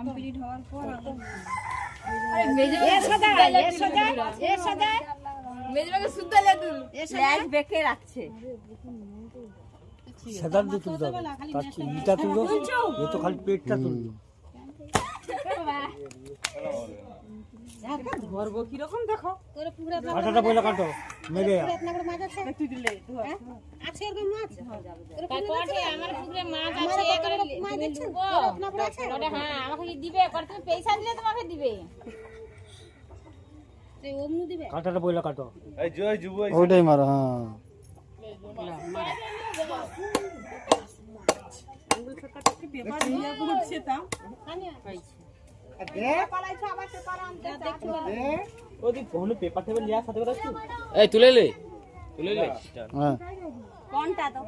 complete হওয়ার পর আরে মেজে মেজবাকে সুদ্ধ লেদুল ল্যাজ বেঁকে রাখছে সাদার দিয়ে তুলতে হবে তার চিনিটা তুলো এ তো খালি পেটটা তুললো ধরবো কিরকম দেখো কাঁটাটা বলে কাটো মেরে তুই দিলে আছে এরকম মাছ কাল কোটে আমার পুকুরে মাছ আছে করে লুবো ওটা হ্যাঁ আমাকে দিবে করে তুমি পয়সা দিলে তোমাকে দিবে তুই ওমনু দিবে কাঁটাটা বলে কাটো এই জয় যুব ওইটাই মারো হ্যাঁ পেপার নিয়ে ঘুরছে তা ওদি কোন পেপার টেবিল লিয়া সাথে করে এই তুলে লে হ্যাঁ কোনটা তো